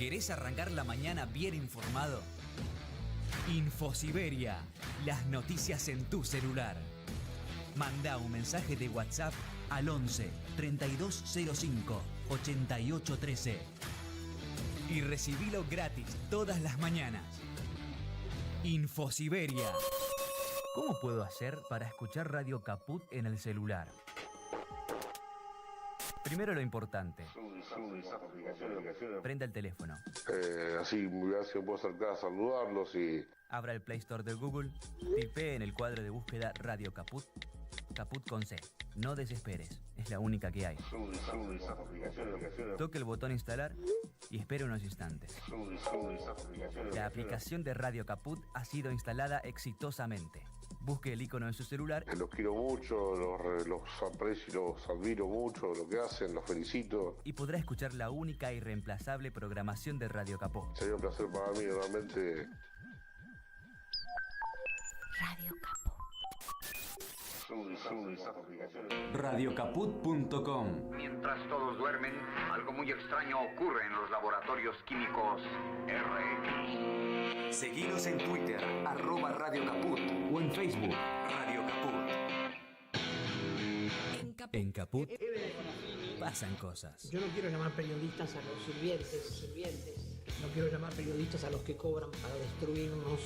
¿Querés arrancar la mañana bien informado? Infosiberia, las noticias en tu celular. Manda un mensaje de WhatsApp al 11 3205 8813 y recibilo gratis todas las mañanas. Infosiberia. ¿Cómo puedo hacer para escuchar Radio Caput en el celular? Primero lo importante. Prenda el teléfono. Así puedo acercar a saludarlos y... Abra el Play Store de Google, tipee en el cuadro de búsqueda Radio Caput, Caput con C. No desesperes, es la única que hay. Toque el botón instalar y espere unos instantes. La aplicación de Radio Caput ha sido instalada exitosamente. Busque el icono en su celular. Los quiero mucho, los aprecio y los admiro mucho, lo que hacen, los felicito. Y podrá escuchar la única y irreemplazable programación de Radio Caput. Sería un placer para mí, realmente. Radio Caput. Radiocaput.com. Mientras todos duermen, algo muy extraño ocurre en los laboratorios químicos RX. Seguinos en Twitter, @Radio Caput, o en Facebook, Radio Caput. En Caput pasan cosas. Yo no quiero llamar periodistas a los sirvientes. No quiero llamar periodistas a los que cobran para destruirnos.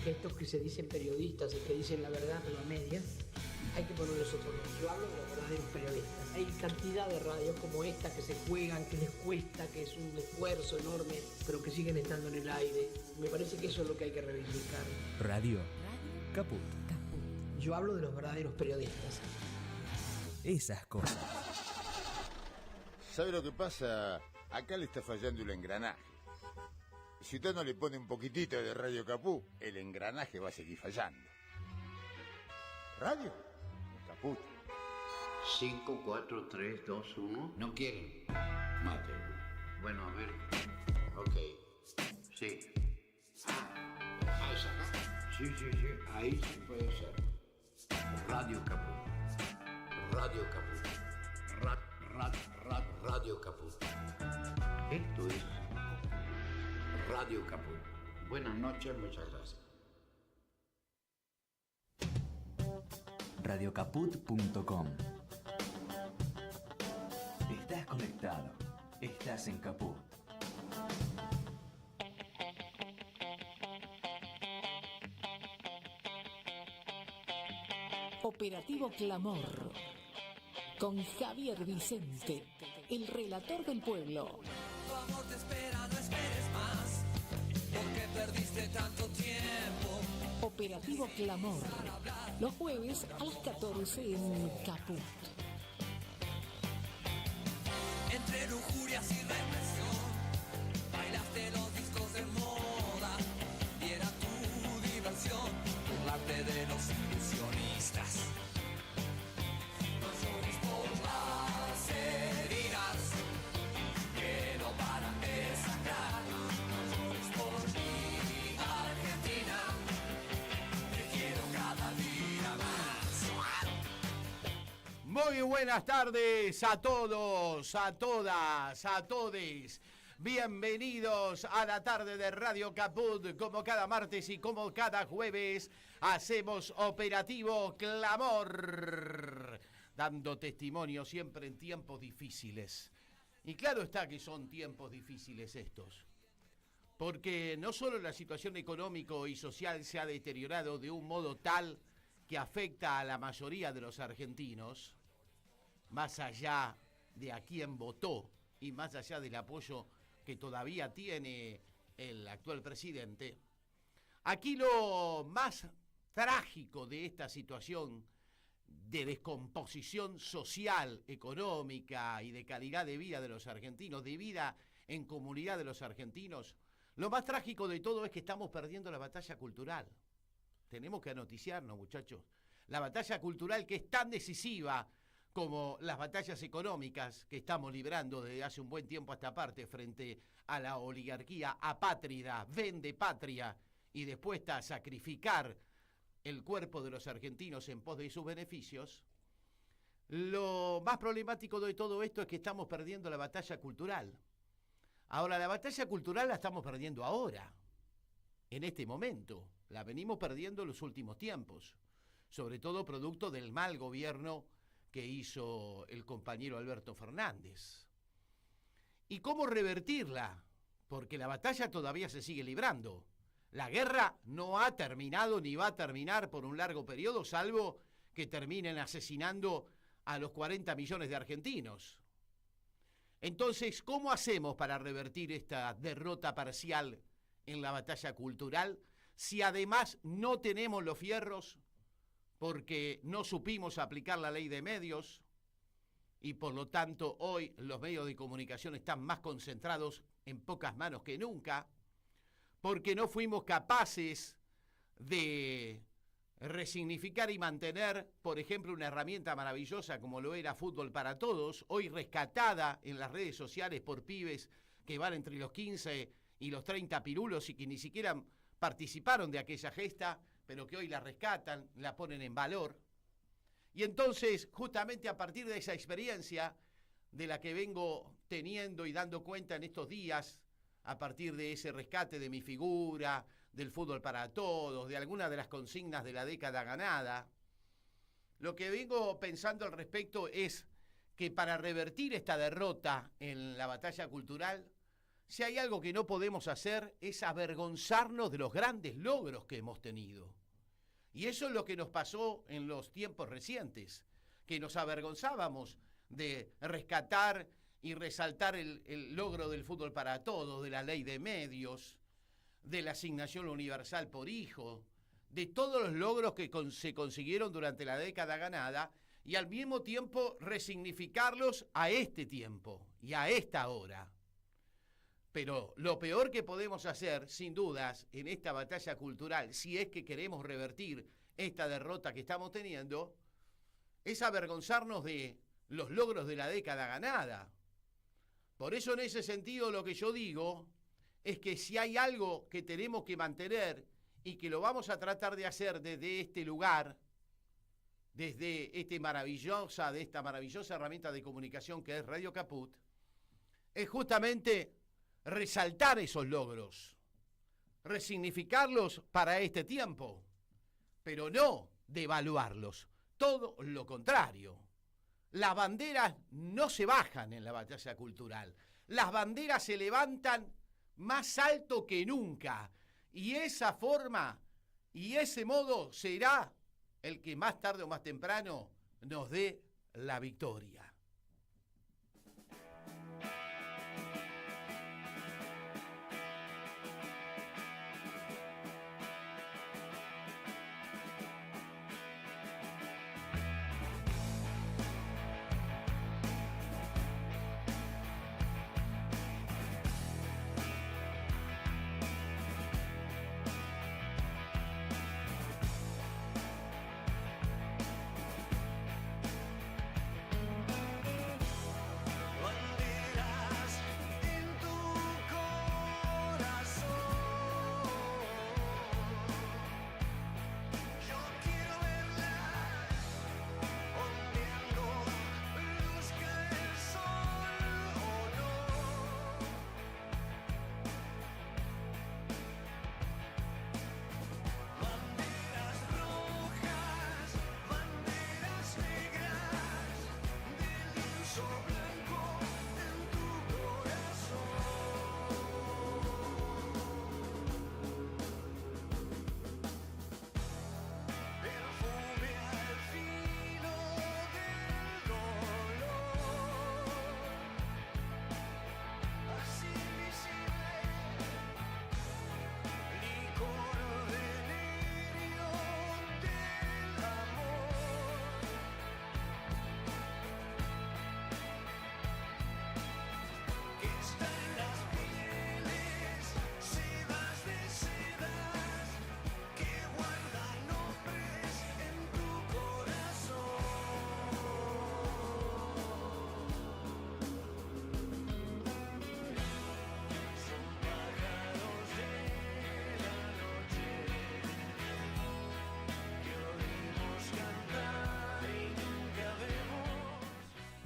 Estos que se dicen periodistas y que dicen la verdad pero a medias, hay que ponerles otro nombre. Yo hablo de los verdaderos periodistas. Hay cantidad de radios como esta que se juegan, que les cuesta, que es un esfuerzo enorme, pero que siguen estando en el aire. Me parece que eso es lo que hay que reivindicar. Radio Caput. Yo hablo de los verdaderos periodistas. Esas cosas. ¿Sabe lo que pasa? Acá le está fallando el engranaje. Si usted no le pone un poquitito de Radio Caput, el engranaje va a seguir fallando. Radio Caput. 5, 4, 3, 2, 1. ¿No quieren? Mate. Bueno, a ver. Ok. Sí. ¿Es acá? Sí. Ahí sí puede ser. Radio Caput. Radio Caput. Radio Caput. Esto es Radio Caput. Buenas noches, muchas gracias. Radiocaput.com. Estás conectado. Estás en Caput. Operativo Clamor. Con Javier Vicente, el relator del pueblo. Tu amor te espera, no esperes más, porque perdiste tanto tiempo. Operativo Clamor. Los jueves a las 14 en Caput. Entre lujurias y represión, bailaste los discos de moda y era tu diversión burlarte de los ilusionistas. No llores por las heridas que no paran de sangrar. No llores por mi Argentina, te quiero cada día más. Muy buenas tardes a todos, a todas, a todes. Bienvenidos a la tarde de Radio Caput. Como cada martes y como cada jueves, hacemos Operativo Clamor, dando testimonio siempre en tiempos difíciles. Y claro está que son tiempos difíciles estos, porque no solo la situación económico y social se ha deteriorado de un modo tal que afecta a la mayoría de los argentinos, más allá de a quién votó y más allá del apoyo que todavía tiene el actual presidente, aquí lo más trágico de esta situación de descomposición social, económica y de calidad de vida de los argentinos, de vida en comunidad de los argentinos, lo más trágico de todo es que estamos perdiendo la batalla cultural. Tenemos que noticiarnos, muchachos. La batalla cultural que es tan decisiva como las batallas económicas que estamos librando desde hace un buen tiempo a esta parte frente a la oligarquía apátrida, vende patria y dispuesta a sacrificar el cuerpo de los argentinos en pos de sus beneficios. Lo más problemático de todo esto es que estamos perdiendo la batalla cultural. Ahora, la batalla cultural la estamos perdiendo ahora, en este momento. La venimos perdiendo en los últimos tiempos, sobre todo producto del mal gobierno que hizo el compañero Alberto Fernández. ¿Y cómo revertirla? Porque la batalla todavía se sigue librando. La guerra no ha terminado ni va a terminar por un largo periodo, salvo que terminen asesinando a los 40 millones de argentinos. Entonces, ¿cómo hacemos para revertir esta derrota parcial en la batalla cultural si además no tenemos los fierros porque no supimos aplicar la ley de medios y por lo tanto hoy los medios de comunicación están más concentrados en pocas manos que nunca, porque no fuimos capaces de resignificar y mantener, por ejemplo, una herramienta maravillosa como lo era Fútbol para Todos, hoy rescatada en las redes sociales por pibes que van entre los 15 y los 30 pirulos y que ni siquiera participaron de aquella gesta, pero que hoy la rescatan, la ponen en valor. Y entonces, justamente a partir de esa experiencia de la que vengo teniendo y dando cuenta en estos días, a partir de ese rescate de mi figura, del Fútbol para Todos, de algunas de las consignas de la década ganada, lo que vengo pensando al respecto es que para revertir esta derrota en la batalla cultural, si hay algo que no podemos hacer es avergonzarnos de los grandes logros que hemos tenido. Y eso es lo que nos pasó en los tiempos recientes, que nos avergonzábamos de rescatar y resaltar el logro del Fútbol para Todos, de la ley de medios, de la asignación universal por hijo, de todos los logros que se consiguieron durante la década ganada y al mismo tiempo resignificarlos a este tiempo y a esta hora. Pero lo peor que podemos hacer, sin dudas, en esta batalla cultural, si es que queremos revertir esta derrota que estamos teniendo, es avergonzarnos de los logros de la década ganada. Por eso, en ese sentido, lo que yo digo es que si hay algo que tenemos que mantener y que lo vamos a tratar de hacer desde este lugar, desde esta maravillosa herramienta de comunicación que es Radio Caput, es justamente resaltar esos logros, resignificarlos para este tiempo, pero no devaluarlos, todo lo contrario. Las banderas no se bajan en la batalla cultural, las banderas se levantan más alto que nunca, y esa forma y ese modo será el que más tarde o más temprano nos dé la victoria.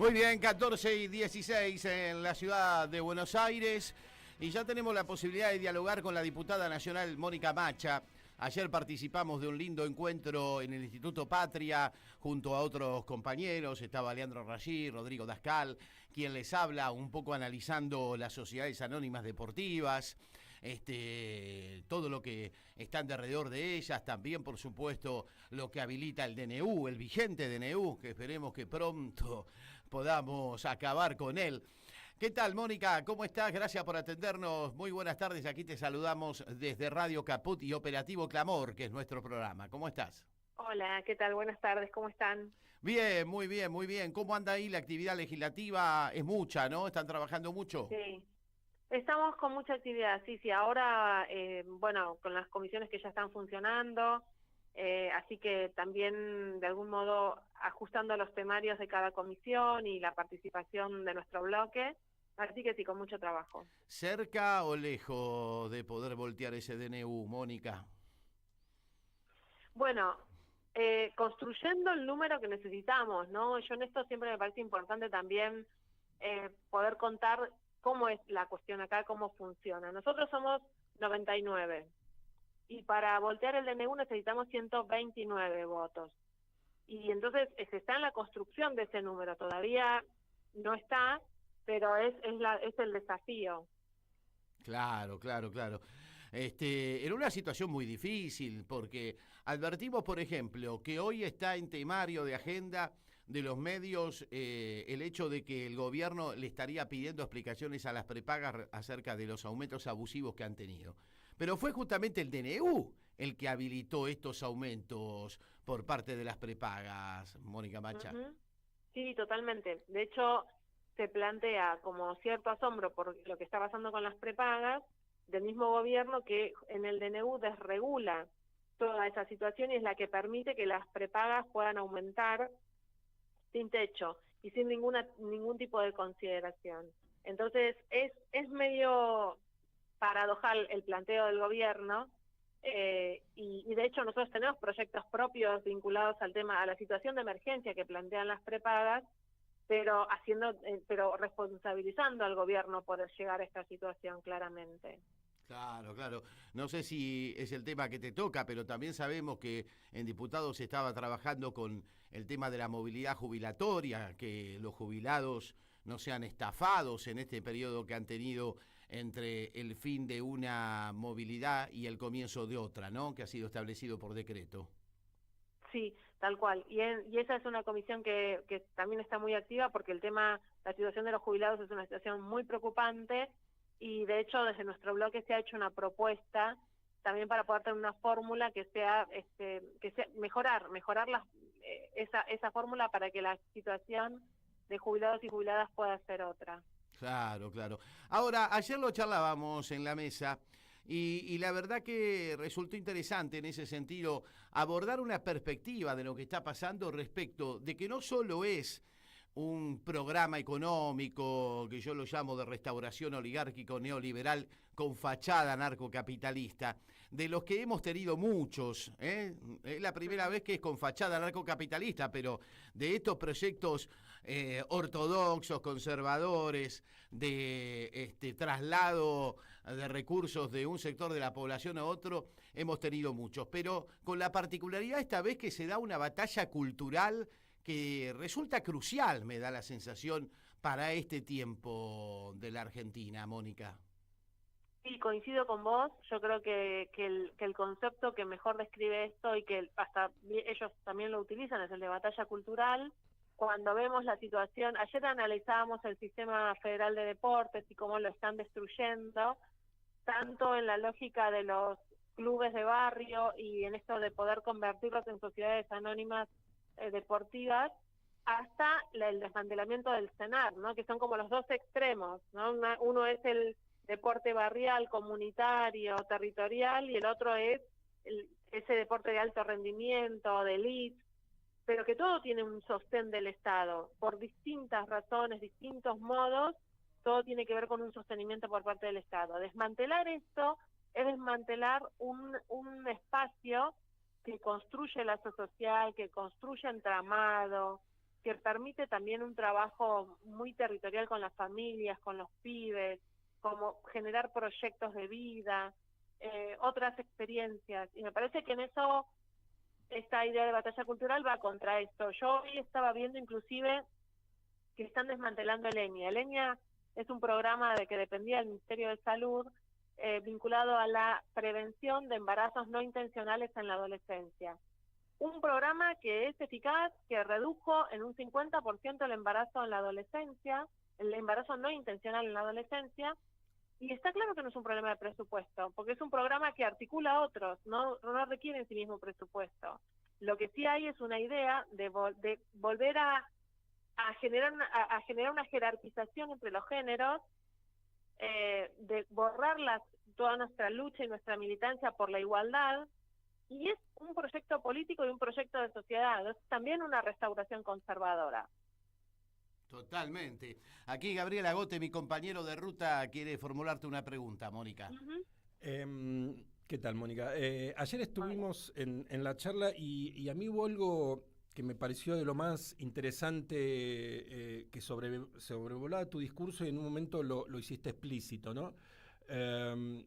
Muy bien, 14 y 16 en la ciudad de Buenos Aires. Y ya tenemos la posibilidad de dialogar con la diputada nacional Mónica Macha. Ayer participamos de un lindo encuentro en el Instituto Patria junto a otros compañeros. Estaba Leandro Rayí, Rodrigo Dascal, quien les habla un poco analizando las sociedades anónimas deportivas, todo lo que está alrededor de ellas, también por supuesto lo que habilita el DNU, el vigente DNU, que esperemos que pronto podamos acabar con él. ¿Qué tal, Mónica? ¿Cómo estás? Gracias por atendernos. Muy buenas tardes. Aquí te saludamos desde Radio Caput y Operativo Clamor, que es nuestro programa. ¿Cómo estás? Hola, ¿qué tal? Buenas tardes. ¿Cómo están? Bien, muy bien, muy bien. ¿Cómo anda ahí la actividad legislativa? Es mucha, ¿no? ¿Están trabajando mucho? Sí. Estamos con mucha actividad, sí. Ahora, con las comisiones que ya están funcionando, así que también de algún modo ajustando los temarios de cada comisión y la participación de nuestro bloque. Así que sí, con mucho trabajo. ¿Cerca o lejos de poder voltear ese DNU, Mónica? Bueno, construyendo el número que necesitamos, ¿no? Yo en esto siempre me parece importante también poder contar cómo es la cuestión acá, cómo funciona. Nosotros somos 99 y para voltear el DNU necesitamos 129 votos. Y entonces se está en la construcción de ese número, todavía no está, pero es el desafío. Claro. En una situación muy difícil, porque advertimos, por ejemplo, que hoy está en temario de agenda de los medios el hecho de que el gobierno le estaría pidiendo explicaciones a las prepagas acerca de los aumentos abusivos que han tenido. Pero fue justamente el DNU el que habilitó estos aumentos por parte de las prepagas, Mónica Macha. Sí, totalmente. De hecho, se plantea como cierto asombro por lo que está pasando con las prepagas del mismo gobierno que en el DNU desregula toda esa situación y es la que permite que las prepagas puedan aumentar sin techo y sin ningún tipo de consideración. Entonces, es medio paradojal el planteo del gobierno, y de hecho nosotros tenemos proyectos propios vinculados al tema, a la situación de emergencia que plantean las prepagas, pero responsabilizando al gobierno por llegar a esta situación claramente. Claro. No sé si es el tema que te toca, pero también sabemos que en diputados se estaba trabajando con el tema de la movilidad jubilatoria, que los jubilados no sean estafados en este periodo que han tenido entre el fin de una movilidad y el comienzo de otra, ¿no? Que ha sido establecido por decreto. Sí, tal cual. Y esa es una comisión que también está muy activa porque la situación de los jubilados es una situación muy preocupante y de hecho desde nuestro bloque se ha hecho una propuesta también para poder tener una fórmula que sea mejorar esa fórmula para que la situación de jubilados y jubiladas pueda ser otra. Claro. Ahora, ayer lo charlábamos en la mesa y la verdad que resultó interesante en ese sentido abordar una perspectiva de lo que está pasando respecto de que no solo es un programa económico que yo lo llamo de restauración oligárquico neoliberal con fachada narcocapitalista, de los que hemos tenido muchos, es la primera vez que es con fachada narcocapitalista, pero de estos proyectos ortodoxos, conservadores, de traslado de recursos de un sector de la población a otro, hemos tenido muchos, pero con la particularidad esta vez que se da una batalla cultural que resulta crucial, me da la sensación, para este tiempo de la Argentina, Mónica. Sí, coincido con vos. Yo creo que el concepto que mejor describe esto y que hasta ellos también lo utilizan es el de batalla cultural. Cuando vemos la situación, ayer analizábamos el sistema federal de deportes y cómo lo están destruyendo, tanto en la lógica de los clubes de barrio y en esto de poder convertirlos en sociedades anónimas deportivas, hasta el desmantelamiento del CENAR, ¿no? Que son como los dos extremos, ¿no? Uno es el deporte barrial, comunitario, territorial, y el otro es ese deporte de alto rendimiento, de elite, pero que todo tiene un sostén del Estado, por distintas razones, distintos modos, todo tiene que ver con un sostenimiento por parte del Estado. Desmantelar esto es desmantelar un espacio que construye el lazo social, que construye entramado, que permite también un trabajo muy territorial con las familias, con los pibes, como generar proyectos de vida, otras experiencias. Y me parece que en eso esta idea de batalla cultural va contra esto. Yo hoy estaba viendo inclusive que están desmantelando el ENIA. El ENIA es un programa de que dependía del Ministerio de Salud, vinculado a la prevención de embarazos no intencionales en la adolescencia. Un programa que es eficaz, que redujo en un 50% el embarazo en la adolescencia, el embarazo no intencional en la adolescencia, y está claro que no es un problema de presupuesto, porque es un programa que articula a otros, no requiere en sí mismo presupuesto. Lo que sí hay es una idea de volver a generar una jerarquización entre los géneros, de borrar toda nuestra lucha y nuestra militancia por la igualdad, y es un proyecto político y un proyecto de sociedad, es también una restauración conservadora. Totalmente. Aquí Gabriel Agote, mi compañero de ruta, quiere formularte una pregunta, Mónica. ¿Qué tal, Mónica? Ayer estuvimos en la charla y a mí hubo algo que me pareció de lo más interesante, que sobrevolaba tu discurso y en un momento lo hiciste explícito, ¿no?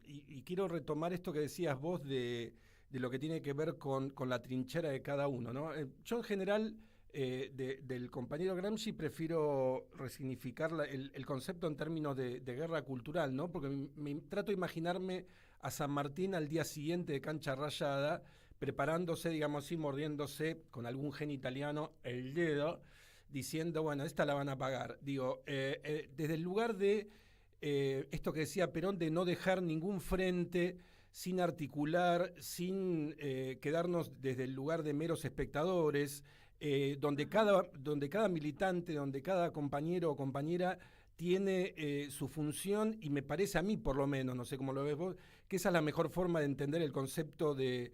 Y quiero retomar esto que decías vos de lo que tiene que ver con la trinchera de cada uno, ¿no? Yo en general, del compañero Gramsci, prefiero resignificar el concepto en términos de guerra cultural, ¿no? Porque me trato de imaginarme a San Martín al día siguiente de cancha rayada, preparándose, digamos así, mordiéndose con algún gen italiano el dedo, diciendo, bueno, esta la van a pagar. Digo, desde el lugar de esto que decía Perón, de no dejar ningún frente sin articular, sin quedarnos desde el lugar de meros espectadores, donde cada militante, donde cada compañero o compañera tiene su función, y me parece a mí, por lo menos, no sé cómo lo ves vos, que esa es la mejor forma de entender el concepto de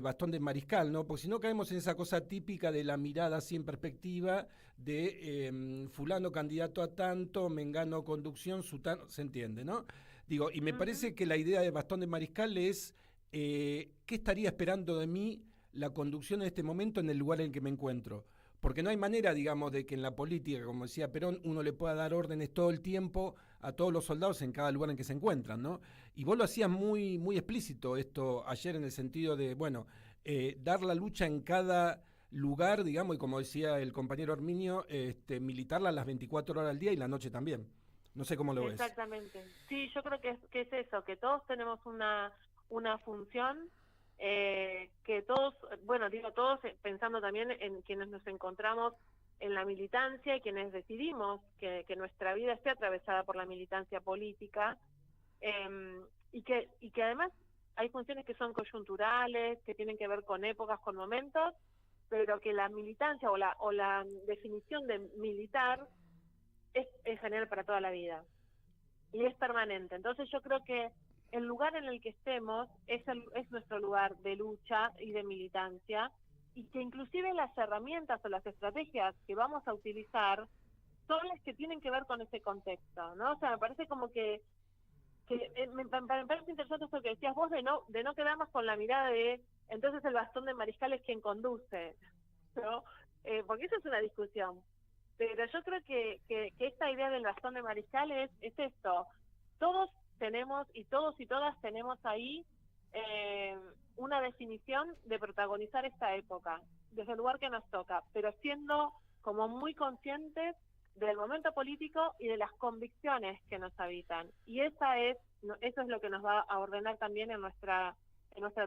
bastón de mariscal, ¿no? Porque si no caemos en esa cosa típica de la mirada así en perspectiva, de fulano candidato a tanto, mengano conducción, sutano, se entiende, ¿no? Digo, y me parece que la idea de bastón de mariscal es ¿qué estaría esperando de mí la conducción en este momento en el lugar en el que me encuentro? Porque no hay manera, digamos, de que en la política, como decía Perón, uno le pueda dar órdenes todo el tiempo a todos los soldados en cada lugar en que se encuentran, ¿no? Y vos lo hacías muy, muy explícito esto ayer, en el sentido de, bueno, dar la lucha en cada lugar, digamos, y como decía el compañero Herminio, militarla las 24 horas al día y la noche también. No sé cómo lo ves. Exactamente. Sí, yo creo que es eso, que todos tenemos una función, que todos, bueno, digo todos pensando también en quienes nos encontramos en la militancia y quienes decidimos que nuestra vida esté atravesada por la militancia política, y que además hay funciones que son coyunturales, que tienen que ver con épocas, con momentos, pero que la militancia o la definición de militar es general para toda la vida y es permanente. Entonces yo creo que el lugar en el que estemos es nuestro lugar de lucha y de militancia, y que inclusive las herramientas o las estrategias que vamos a utilizar son las que tienen que ver con ese contexto, ¿no? O sea, me parece como que me parece interesante eso que decías vos, de no quedarnos con la mirada de entonces el bastón de mariscal es quien conduce, ¿no? Porque eso es una discusión. Pero yo creo que esta idea del bastón de mariscal es esto. Todos tenemos, y todos y todas tenemos ahí una definición de protagonizar esta época, desde el lugar que nos toca, pero siendo como muy conscientes del momento político y de las convicciones que nos habitan. Y eso es lo que nos va a ordenar también en nuestra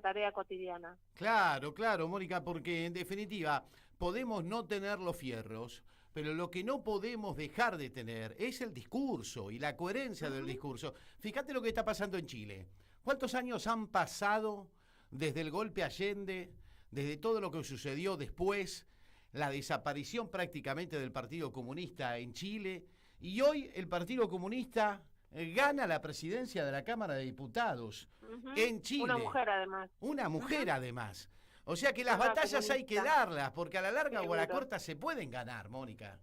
tarea cotidiana. Claro, Mónica, porque en definitiva podemos no tener los fierros, pero lo que no podemos dejar de tener es el discurso y la coherencia del discurso. Fíjate lo que está pasando en Chile. ¿Cuántos años han pasado desde el golpe a Allende, desde todo lo que sucedió después, la desaparición prácticamente del Partido Comunista en Chile, y hoy el Partido Comunista gana la presidencia de la Cámara de Diputados en Chile? Una mujer además. Una mujer además. O sea que las batallas hay que darlas, porque a la larga o a la corta se pueden ganar, Mónica.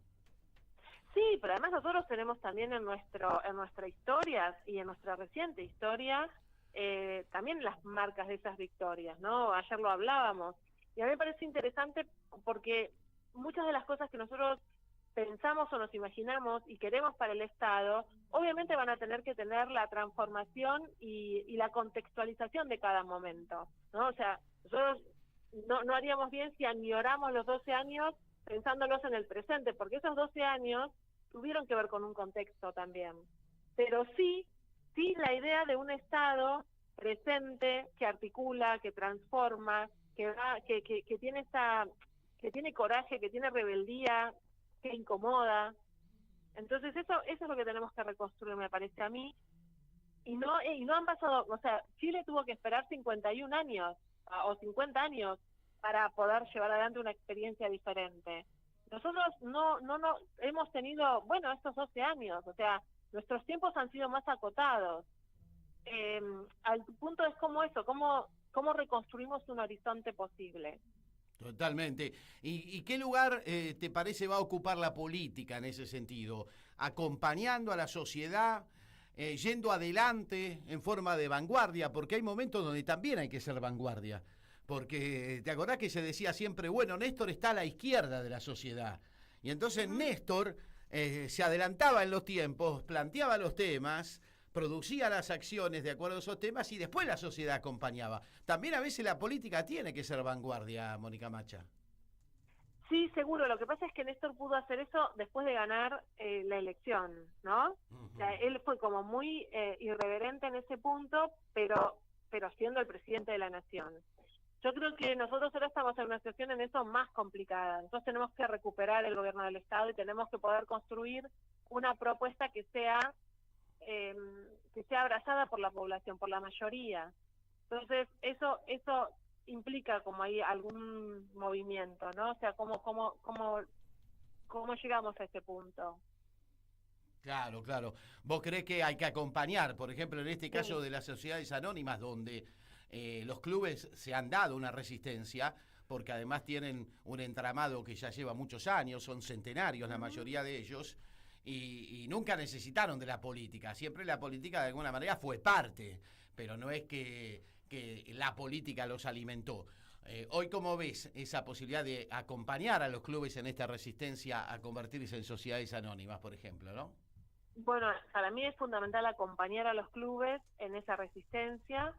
Sí, pero además nosotros tenemos también en nuestra historia y en nuestra reciente historia también las marcas de esas victorias, ¿no? Ayer lo hablábamos. Y a mí me parece interesante porque muchas de las cosas que nosotros pensamos o nos imaginamos y queremos para el Estado, obviamente van a tener que tener la transformación y la contextualización de cada momento, ¿no? O sea, nosotros no haríamos bien si añoramos los 12 años pensándolos en el presente, porque esos 12 años tuvieron que ver con un contexto también. Pero sí la idea de un Estado presente, que articula, que transforma, que tiene coraje, que tiene rebeldía, que incomoda. Entonces eso es lo que tenemos que reconstruir, me parece a mí. Y no han pasado, o sea, Chile tuvo que esperar 51 años o 50 años para poder llevar adelante una experiencia diferente. Nosotros no hemos tenido, bueno, estos 12 años, o sea, nuestros tiempos han sido más acotados. Al punto es como eso, cómo reconstruimos un horizonte posible. Totalmente. ¿Y qué lugar te parece va a ocupar la política en ese sentido? Acompañando a la sociedad, yendo adelante en forma de vanguardia, porque hay momentos donde también hay que ser vanguardia. Porque te acordás que se decía siempre, bueno, Néstor está a la izquierda de la sociedad. Y entonces Néstor se adelantaba en los tiempos, planteaba los temas, producía las acciones de acuerdo a esos temas y después la sociedad acompañaba. También a veces la política tiene que ser vanguardia, Mónica Macha. Sí, seguro. Lo que pasa es que Néstor pudo hacer eso después de ganar la elección, ¿no? O sea, él fue como muy irreverente en ese punto, pero siendo el presidente de la nación. Yo creo que nosotros ahora estamos en una situación en eso más complicada. Entonces tenemos que recuperar el gobierno del Estado y tenemos que poder construir una propuesta que sea abrazada por la población, por la mayoría. Entonces eso implica como hay algún movimiento, ¿no? O sea, cómo llegamos a ese punto. Claro. ¿Vos creés que hay que acompañar, por ejemplo, en este caso de las sociedades anónimas, donde los clubes se han dado una resistencia, porque además tienen un entramado que ya lleva muchos años, son centenarios la mayoría de ellos, y nunca necesitaron de la política? Siempre la política de alguna manera fue parte, pero no es que la política los alimentó. Hoy, ¿cómo ves esa posibilidad de acompañar a los clubes en esta resistencia a convertirse en sociedades anónimas, por ejemplo, no? Bueno, para mí es fundamental acompañar a los clubes en esa resistencia,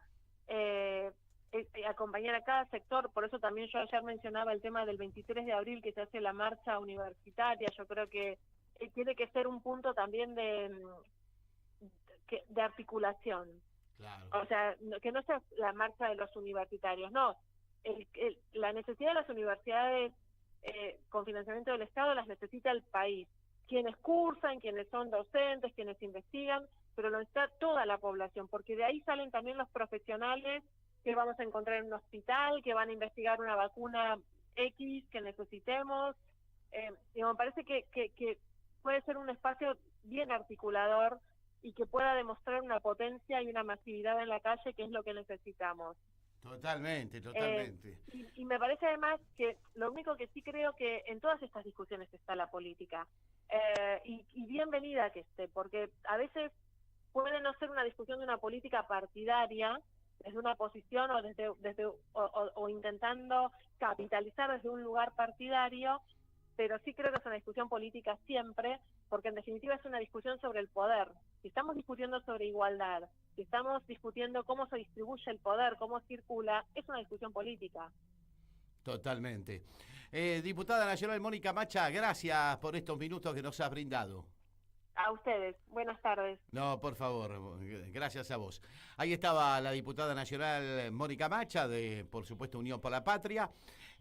acompañar a cada sector. Por eso también yo ayer mencionaba el tema del 23 de abril que se hace la marcha universitaria. Yo creo que tiene que ser un punto también de articulación. Claro. O sea, que no sea la marcha de los universitarios, no. La necesidad de las universidades con financiamiento del Estado las necesita el país. Quienes cursan, quienes son docentes, quienes investigan, pero lo necesita toda la población, porque de ahí salen también los profesionales que vamos a encontrar en un hospital, que van a investigar una vacuna X que necesitemos. Y me parece que puede ser un espacio bien articulador y que pueda demostrar una potencia y una masividad en la calle, que es lo que necesitamos. Totalmente. Y me parece además que lo único que sí creo que en todas estas discusiones está la política. Y bienvenida que esté, porque a veces puede no ser una discusión de una política partidaria, desde una posición o intentando capitalizar desde un lugar partidario, pero sí creo que es una discusión política siempre, porque en definitiva es una discusión sobre el poder. Si estamos discutiendo sobre igualdad, si estamos discutiendo cómo se distribuye el poder, cómo circula, es una discusión política. Totalmente. Diputada Nacional Mónica Macha, gracias por estos minutos que nos has brindado. A ustedes, buenas tardes. No, por favor, gracias a vos. Ahí estaba la diputada nacional Mónica Macha, de, por supuesto, Unión por la Patria,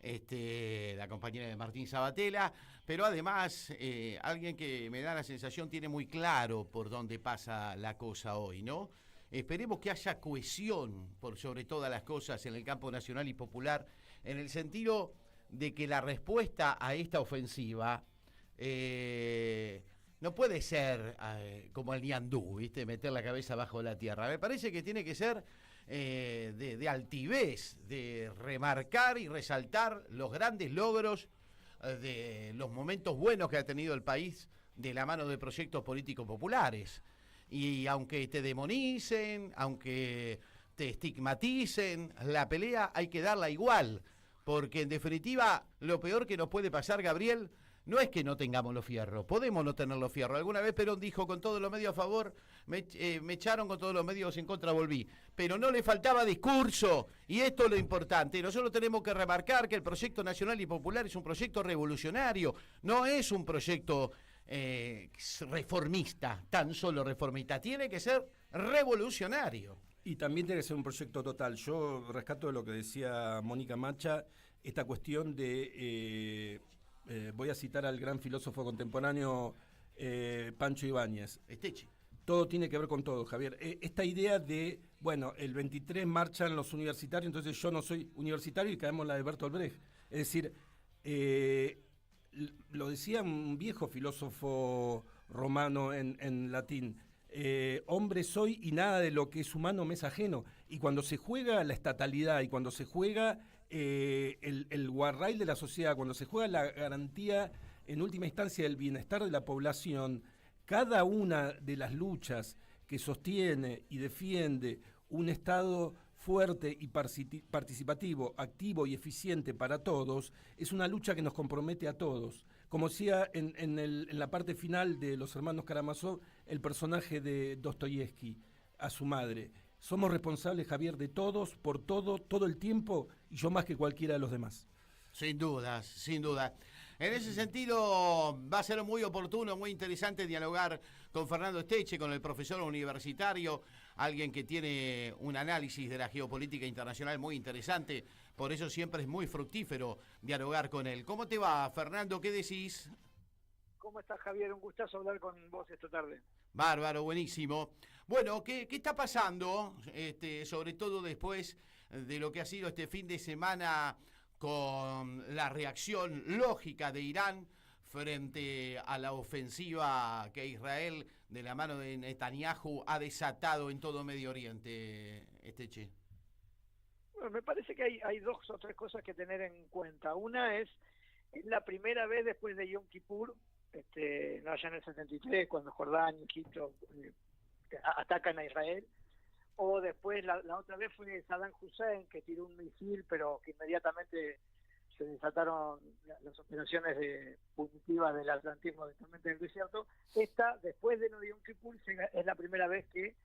la compañera de Martín Sabatella, pero además alguien que me da la sensación tiene muy claro por dónde pasa la cosa hoy, ¿no? Esperemos que haya cohesión por sobre todas las cosas en el campo nacional y popular, en el sentido de que la respuesta a esta ofensiva no puede ser como el ñandú, ¿viste? Meter la cabeza bajo la tierra. Me parece que tiene que ser de altivez, de remarcar y resaltar los grandes logros, de los momentos buenos que ha tenido el país de la mano de proyectos políticos populares. Y aunque te demonicen, aunque te estigmaticen, la pelea hay que darla igual, porque en definitiva lo peor que nos puede pasar, Gabriel, no es que no tengamos los fierros, podemos no tener los fierros. Alguna vez Perón dijo, con todos los medios a favor, me echaron, con todos los medios en contra volví. Pero no le faltaba discurso, y esto es lo importante. Nosotros tenemos que remarcar que el proyecto nacional y popular es un proyecto revolucionario, no es un proyecto reformista, tan solo reformista, tiene que ser revolucionario. Y también tiene que ser un proyecto total. Yo rescato de lo que decía Mónica Macha, esta cuestión de, voy a citar al gran filósofo contemporáneo Pancho Ibáñez. Esteche. Todo tiene que ver con todo, Javier. Esta idea de, bueno, el 23 marchan los universitarios, entonces yo no soy universitario y caemos la de Bertolt Brecht. Es decir, lo decía un viejo filósofo romano en latín, hombre soy y nada de lo que es humano me es ajeno. Y cuando se juega la estatalidad y cuando se juega el guarrail de la sociedad, cuando se juega la garantía en última instancia del bienestar de la población, cada una de las luchas que sostiene y defiende un Estado fuerte y participativo, activo y eficiente para todos, es una lucha que nos compromete a todos. Como decía en la parte final de Los Hermanos Karamazov, el personaje de Dostoyevsky, a su madre. Somos responsables, Javier, de todos, por todo el tiempo, y yo más que cualquiera de los demás. Sin duda, sin duda. En ese sentido, va a ser muy oportuno, muy interesante dialogar con Fernando Esteche, con el profesor universitario, alguien que tiene un análisis de la geopolítica internacional muy interesante, por eso siempre es muy fructífero dialogar con él. ¿Cómo te va, Fernando? ¿Qué decís? ¿Cómo estás, Javier? Un gustazo hablar con vos esta tarde. Bárbaro, buenísimo. Bueno, ¿qué está pasando? Sobre todo después de lo que ha sido este fin de semana con la reacción lógica de Irán frente a la ofensiva que Israel, de la mano de Netanyahu, ha desatado en todo Medio Oriente, Esteche. Bueno, me parece que hay dos o tres cosas que tener en cuenta. Una es la primera vez después de Yom Kippur, no allá en el 73, cuando Jordania y Egipto atacan a Israel, o después la otra vez fue Saddam Hussein, que tiró un misil, pero que inmediatamente se desataron las operaciones punitivas del atlantismo de tormenta del desierto. Esta, después de lo de Yom Kippur, es la primera vez que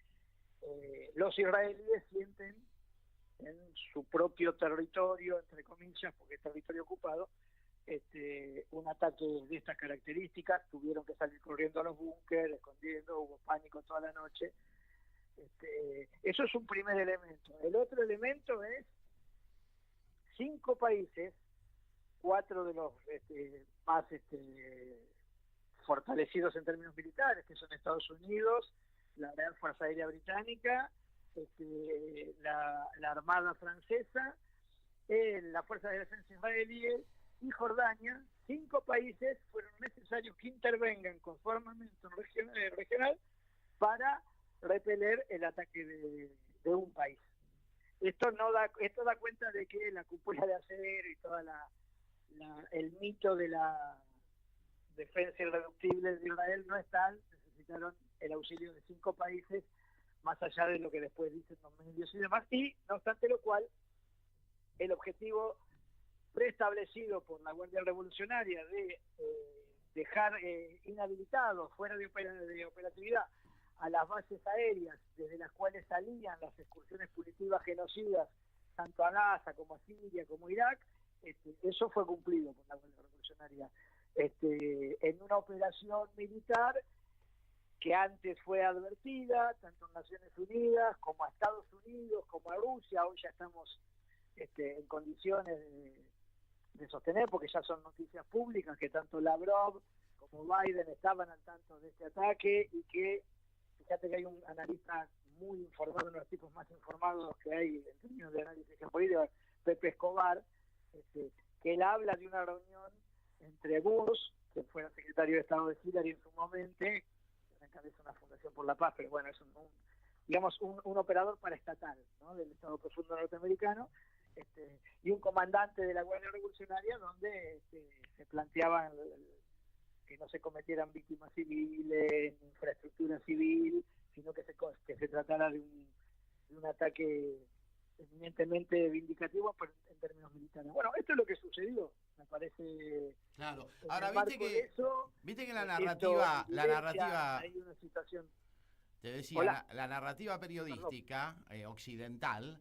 los israelíes sienten en su propio territorio, entre comillas, porque es territorio ocupado, un ataque de estas características. Tuvieron que salir corriendo a los búnkeres, escondiendo, hubo pánico toda la noche. Eso es un primer elemento. El otro elemento es 5 países, 4 de los más fortalecidos en términos militares, que son Estados Unidos, la Real Fuerza Aérea Británica, la Armada Francesa, la Fuerza de Defensa israelí y Jordania. 5 países fueron necesarios que intervengan con su armamento regional para repeler el ataque de un país. Esto da cuenta de que la cúpula de acero y toda el mito de la defensa irreductible de Israel no es tal. Necesitaron el auxilio de 5 países, más allá de lo que después dicen los medios y demás, y no obstante lo cual, el objetivo preestablecido por la Guardia Revolucionaria de dejar inhabilitados, fuera de operatividad, a las bases aéreas desde las cuales salían las excursiones punitivas genocidas, tanto a Gaza como a Siria como a Irak, eso fue cumplido por la Guardia Revolucionaria en una operación militar que antes fue advertida tanto en Naciones Unidas como a Estados Unidos como a Rusia. Hoy ya estamos en condiciones de sostener, porque ya son noticias públicas, que tanto Lavrov como Biden estaban al tanto de este ataque, y que fíjate que hay un analista muy informado, uno de los tipos más informados que hay en términos de análisis geopolítico, Pepe Escobar, que él habla de una reunión entre Bush, que fuera secretario de Estado de Hillary en su momento, que encabeza una fundación por la paz, pero bueno, es un operador paraestatal, ¿no?, del Estado Profundo norteamericano, y un comandante de la Guardia Revolucionaria, donde se planteaban que no se cometieran víctimas civiles, infraestructura civil, sino que se tratara de un ataque eminentemente vindicativo en términos militares. Bueno, esto es lo que sucedió, me parece. Claro. En Ahora el marco de eso, viste que la esto, narrativa, hay una situación. te decía, Hola. la narrativa periodística occidental,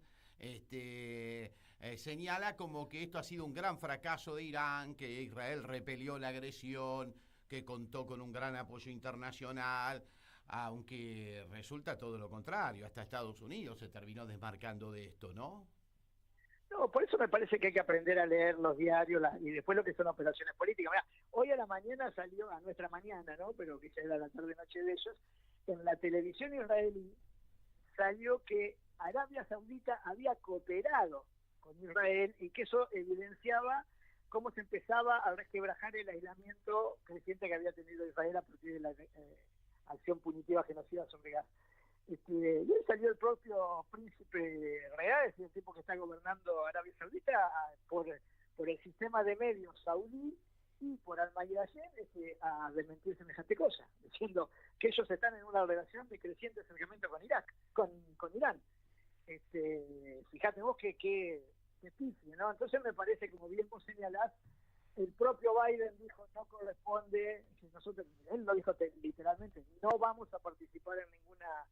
señala como que esto ha sido un gran fracaso de Irán, que Israel repelió la agresión, que contó con un gran apoyo internacional, aunque resulta todo lo contrario. Hasta Estados Unidos se terminó desmarcando de esto, ¿no? No, por eso me parece que hay que aprender a leer los diarios y después lo que son operaciones políticas. Mirá, hoy a la mañana salió, a nuestra mañana, ¿no? Pero que ya era la tarde-noche de ellos, en la televisión israelí salió que Arabia Saudita había cooperado con Israel y que eso evidenciaba cómo se empezaba a resquebrajar el aislamiento creciente que había tenido Israel a partir de la acción punitiva genocida sobre Gaza. Y hoy salió el propio príncipe Real, es el tipo que está gobernando Arabia Saudita, por el sistema de medios saudí y por Al-Mayadeen a desmentir semejante cosa, diciendo que ellos están en una relación de creciente acercamiento con Irán. Fíjate vos que pifia, ¿no? Entonces me parece, como bien vos señalás, el propio Biden dijo no corresponde, él lo dijo literalmente, no vamos a participar en ninguna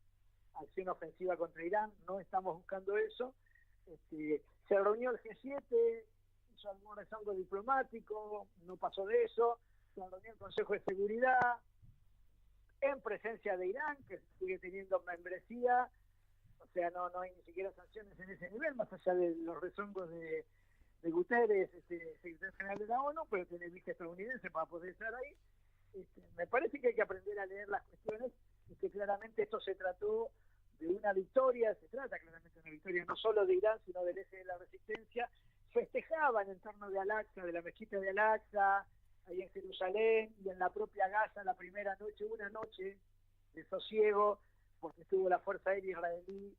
acción ofensiva contra Irán, no estamos buscando eso. Se reunió el G7, hizo algún rezongo diplomático, no pasó de eso. Se reunió el Consejo de Seguridad en presencia de Irán, que sigue teniendo membresía, o sea, no hay ni siquiera sanciones en ese nivel, más allá de los rezongos de Guterres, secretario general de la ONU, pero tiene vista estadounidense para poder estar ahí. Me parece que hay que aprender a leer las cuestiones y que claramente esto se trató de una victoria, se trata claramente de una victoria no solo de Irán, sino del eje de la resistencia. Festejaban en torno de Al-Aqsa, de la mezquita de Al-Aqsa, ahí en Jerusalén, y en la propia Gaza, la primera noche, una noche de sosiego, porque estuvo la Fuerza Aérea israelí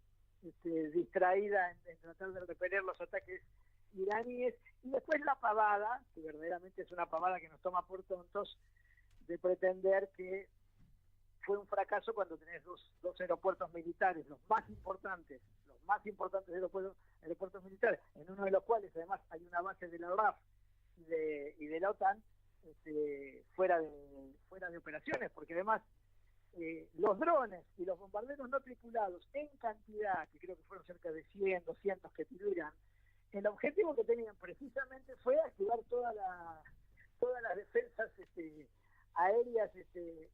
distraída en tratar de repeler los ataques iraníes, y después la pavada, que verdaderamente es una pavada que nos toma por tontos, de pretender que fue un fracaso cuando tenés dos aeropuertos militares, los más importantes aeropuertos militares, en uno de los cuales además hay una base de la RAF y de la OTAN, fuera de operaciones, porque además los drones y los bombarderos no tripulados en cantidad, que creo que fueron cerca de 100, 200 que tiró Irán, el objetivo que tenían precisamente fue activar todas las defensas aéreas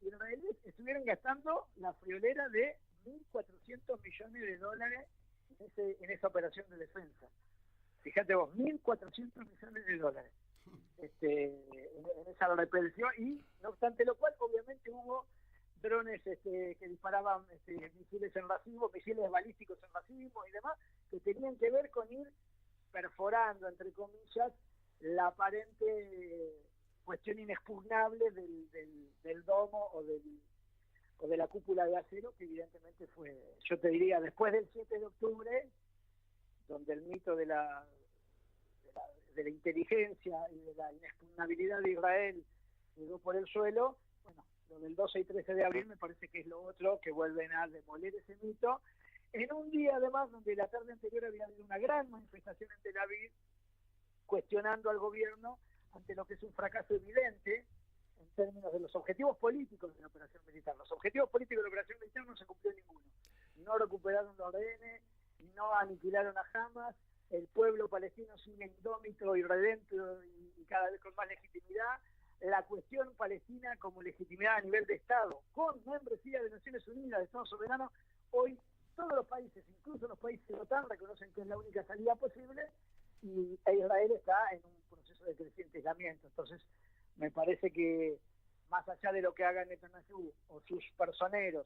israelíes. Estuvieron gastando la friolera de $1.400 millones en esa operación de defensa. Fíjate vos, $1.400 millones en esa reprensión, y no obstante lo cual, obviamente hubo drones que disparaban misiles en racimo, misiles balísticos en racimo y demás, que tenían que ver con ir perforando, entre comillas, la aparente cuestión inexpugnable del domo o de la cúpula de acero, que evidentemente fue, yo te diría, después del 7 de octubre, donde el mito de la inteligencia y de la inexpugnabilidad de Israel quedó por el suelo. Bueno, lo del 12 y 13 de abril me parece que es lo otro, que vuelven a demoler ese mito, en un día además donde la tarde anterior había habido una gran manifestación en Tel Aviv cuestionando al gobierno ante lo que es un fracaso evidente en términos de los objetivos políticos de la operación militar. Los objetivos políticos de la operación militar no se cumplió ninguno. No recuperaron los rehenes, no aniquilaron a Hamas, el pueblo palestino sigue indómito y redento y cada vez con más legitimidad. La cuestión palestina como legitimidad a nivel de Estado, con membresía de Naciones Unidas, de Estado soberano, hoy todos los países, incluso los países de la OTAN, reconocen que es la única salida posible, y Israel está en un proceso de creciente aislamiento. Entonces, me parece que más allá de lo que hagan Netanyahu o sus personeros,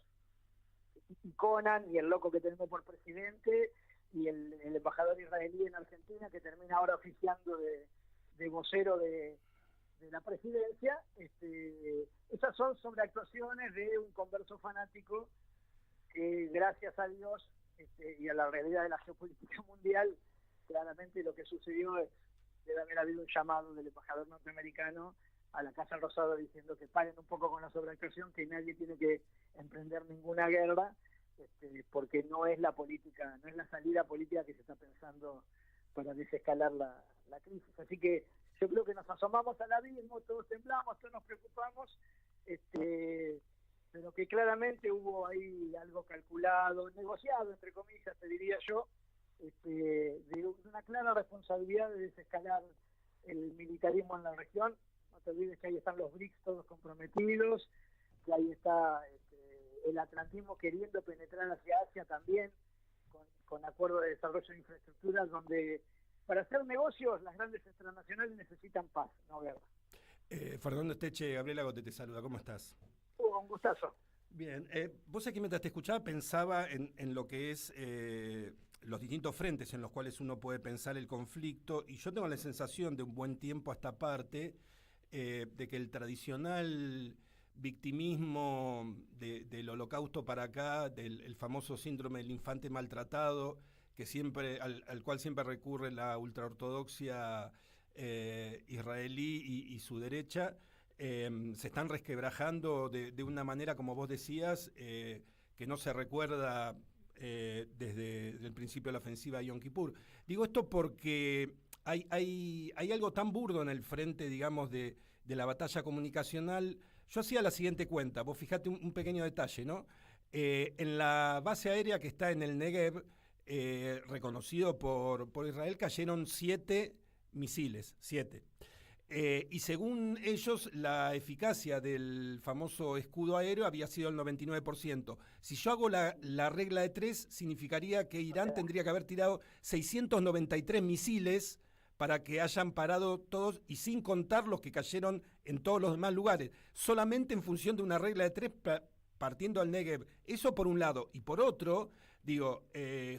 y Conan y el loco que tenemos por presidente, y el embajador israelí en Argentina, que termina ahora oficiando de vocero de la presidencia, esas son sobreactuaciones de un converso fanático que, gracias a Dios y a la realidad de la geopolítica mundial, claramente lo que sucedió es, debe haber habido un llamado del embajador norteamericano a la Casa Rosada diciendo que paren un poco con la sobreactuación, que nadie tiene que emprender ninguna guerra, porque no es la política, no es la salida política que se está pensando para desescalar la crisis. Así que yo creo que nos asomamos al abismo, todos temblamos, todos nos preocupamos, pero que claramente hubo ahí algo calculado, negociado, entre comillas, te diría yo, de una clara responsabilidad de desescalar el militarismo en la región. No te olvides que ahí están los BRICS todos comprometidos, que ahí está el atlantismo queriendo penetrar hacia Asia también, con acuerdos de desarrollo de infraestructuras, donde para hacer negocios las grandes transnacionales necesitan paz, no guerra. Fernando Esteche, Gabriela Gote te saluda, ¿cómo estás? Un gustazo. Bien, vos aquí mientras te escuchaba pensaba en lo que es los distintos frentes en los cuales uno puede pensar el conflicto, y yo tengo la sensación de un buen tiempo a esta parte de que el tradicional victimismo del Holocausto para acá, el famoso síndrome del infante maltratado, que siempre al cual siempre recurre la ultraortodoxia israelí y su derecha, se están resquebrajando de una manera, como vos decías, que no se recuerda desde el principio de la ofensiva de Yom Kippur. Digo esto porque hay algo tan burdo en el frente, digamos, de la batalla comunicacional. Yo hacía la siguiente cuenta, vos fijate un pequeño detalle, ¿no? En la base aérea que está en el Negev, reconocido por Israel, cayeron 7 misiles, 7. Y según ellos, la eficacia del famoso escudo aéreo había sido el 99%. Si yo hago la regla de 3, significaría que Irán tendría que haber tirado 693 misiles para que hayan parado todos, y sin contar los que cayeron en todos los demás lugares, solamente en función de una regla de 3 partiendo al Negev. Eso por un lado. Y por otro, digo,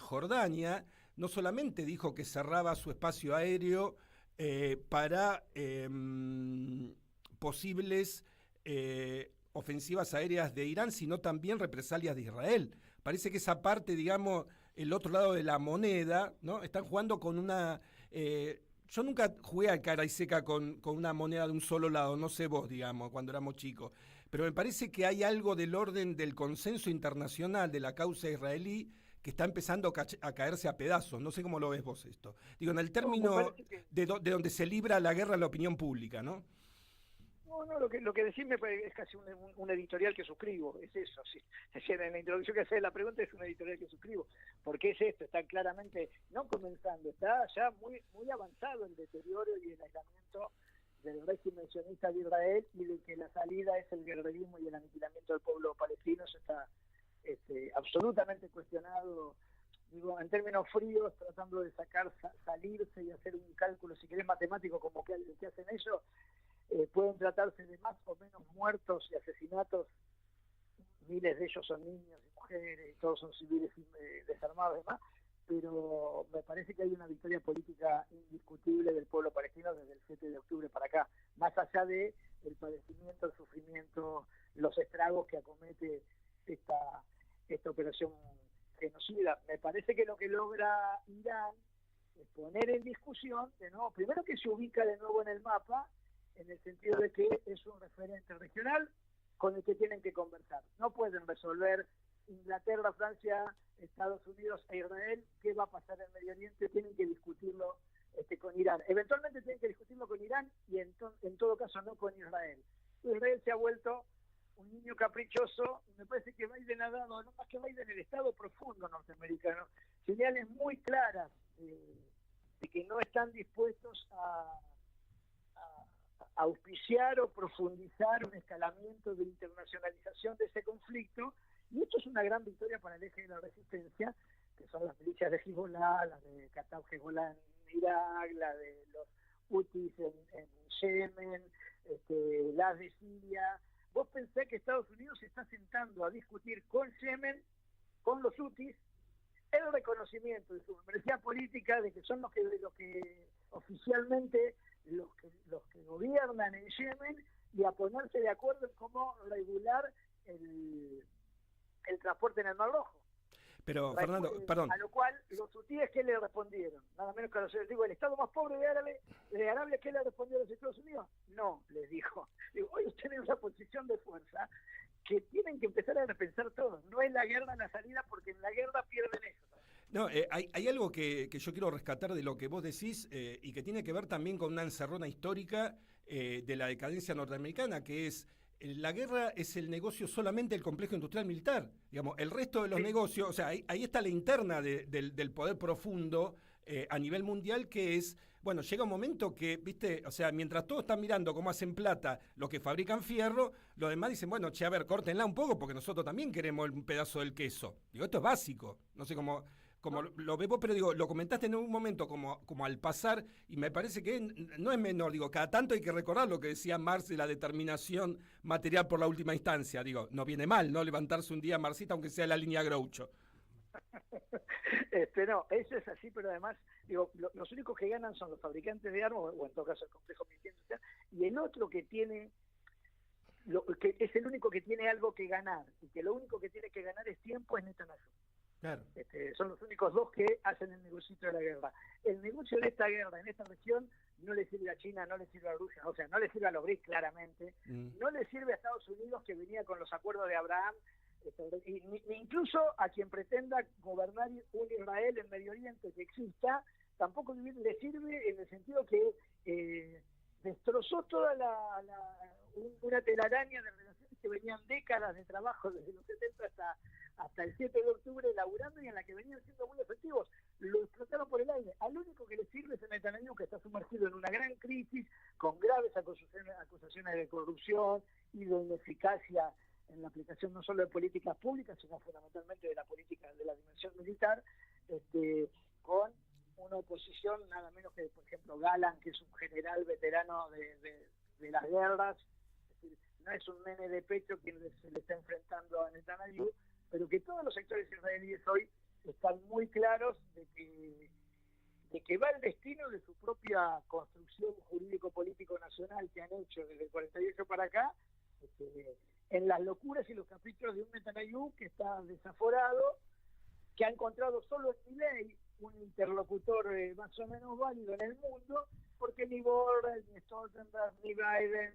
Jordania no solamente dijo que cerraba su espacio aéreo para posibles ofensivas aéreas de Irán, sino también represalias de Israel. Parece que esa parte, digamos, el otro lado de la moneda, ¿no? Están jugando con una... yo nunca jugué a cara y seca con una moneda de un solo lado, no sé vos, digamos, cuando éramos chicos, pero me parece que hay algo del orden del consenso internacional de la causa israelí que está empezando a caerse a pedazos. No sé cómo lo ves vos esto. Digo, en el término de donde se libra la guerra en la opinión pública, ¿no? No, lo que decís me parece es casi un editorial que suscribo, es eso, sí. Es decir, en la introducción que hace la pregunta es un editorial que suscribo, porque es esto, está claramente, no comenzando, está ya muy avanzado el deterioro y el aislamiento del régimen sionista de Israel, y de que la salida es el guerrerismo y el aniquilamiento del pueblo palestino. Eso está absolutamente cuestionado, digo, en términos fríos, tratando de salirse y hacer un cálculo, si querés, matemático, como que hacen ellos. Pueden tratarse de más o menos muertos y asesinatos, miles de ellos son niños y mujeres, y todos son civiles desarmados y demás, pero me parece que hay una victoria política indiscutible del pueblo palestino desde el 7 de octubre para acá, más allá de el padecimiento, el sufrimiento, los estragos que acomete esta operación genocida. Me parece que lo que logra Irán es poner en discusión, de nuevo, primero que se ubica de nuevo en el mapa, en el sentido de que es un referente regional con el que tienen que conversar. No pueden resolver Inglaterra, Francia, Estados Unidos e Israel qué va a pasar en Medio Oriente, tienen que discutirlo con Irán. Eventualmente tienen que discutirlo con Irán y en todo caso no con Israel. Israel se ha vuelto un niño caprichoso, y me parece que Biden ha dado, no más que Biden, el Estado profundo norteamericano, señales muy claras de que no están dispuestos a auspiciar o profundizar un escalamiento de internacionalización de ese conflicto, y esto es una gran victoria para el eje de la resistencia, que son las milicias de Hezbollah, las de Qatar Hezbollah en Irak, la de los Houthis en Yemen, las de Siria. Vos pensé que Estados Unidos se está sentando a discutir con Yemen, con los Houthis, el reconocimiento de su membresía política, de que son los que oficialmente los que gobiernan en Yemen, y a ponerse de acuerdo en cómo regular el transporte en el Mar Rojo. Pero, Fernando, perdón. A lo cual los hutíes, ¿qué le respondieron? Nada menos que el Estado más pobre de Arabia, ¿qué le respondió a los Estados Unidos? No, les dijo. Hoy tienen una posición de fuerza que tienen que empezar a repensar todo. No es la guerra la salida, porque en la guerra pierden eso. No, hay algo que yo quiero rescatar de lo que vos decís y que tiene que ver también con una encerrona histórica de la decadencia norteamericana, que es la guerra es el negocio solamente del complejo industrial militar. Digamos, el resto de los negocios, o sea, ahí está la interna del poder profundo a nivel mundial, que es, bueno, llega un momento que, viste, o sea, mientras todos están mirando cómo hacen plata los que fabrican fierro, los demás dicen, bueno, che, a ver, córtenla un poco porque nosotros también queremos un pedazo del queso. Digo, esto es básico, no sé cómo lo ves vos, pero digo, lo comentaste en un momento como al pasar, y me parece que no es menor, digo, cada tanto hay que recordar lo que decía Marx de la determinación material por la última instancia, digo, no viene mal, ¿no? Levantarse un día, Marxista, aunque sea la línea Groucho. No, eso es así, pero además, digo, los únicos que ganan son los fabricantes de armas, o en todo caso el complejo militar industrial, y el otro que tiene, que es el único que tiene algo que ganar, y que lo único que tiene que ganar es tiempo, es Netanyahu. Claro. Son los únicos dos que hacen el negocio de la guerra. El negocio de esta guerra en esta región no le sirve a China, no le sirve a Rusia, o sea, no le sirve a los BRICS claramente, no le sirve a Estados Unidos, que venía con los acuerdos de Abraham, ni incluso a quien pretenda gobernar un Israel en Medio Oriente que exista, tampoco le sirve, en el sentido que destrozó toda una telaraña de relaciones que venían décadas de trabajo desde los 70 hasta el 7 de octubre laburando, y en la que venían siendo muy efectivos. Lo explotaron por el aire. Al único que le sirve es a Netanyahu, que está sumergido en una gran crisis, con graves acusaciones de corrupción y de ineficacia en la aplicación no solo de políticas públicas, sino fundamentalmente de la política de la dimensión militar, con una oposición nada menos que, por ejemplo, Galán, que es un general veterano de las guerras. Es decir, no es un nene de pecho quien se le está enfrentando a Netanyahu, pero que todos los sectores israelíes hoy están muy claros de que va el destino de su propia construcción jurídico-político nacional que han hecho desde el 48 para acá, en las locuras y los caprichos de un Netanyahu que está desaforado, que ha encontrado solo en Milei un interlocutor más o menos válido en el mundo, porque ni Borrell, ni Stoltenberg, ni Biden,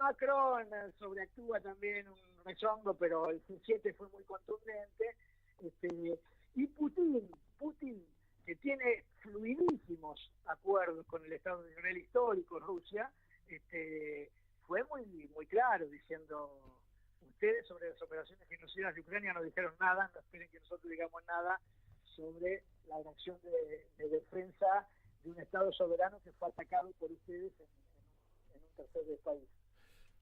Macron sobreactúa también un rezongo, pero el G7 fue muy contundente, y Putin, que tiene fluidísimos acuerdos con el Estado de Israel histórico, Rusia, fue muy claro, diciendo, ustedes sobre las operaciones genocidas de Ucrania no dijeron nada, no esperen que nosotros digamos nada sobre la acción de defensa de un Estado soberano que fue atacado por ustedes en un tercer país.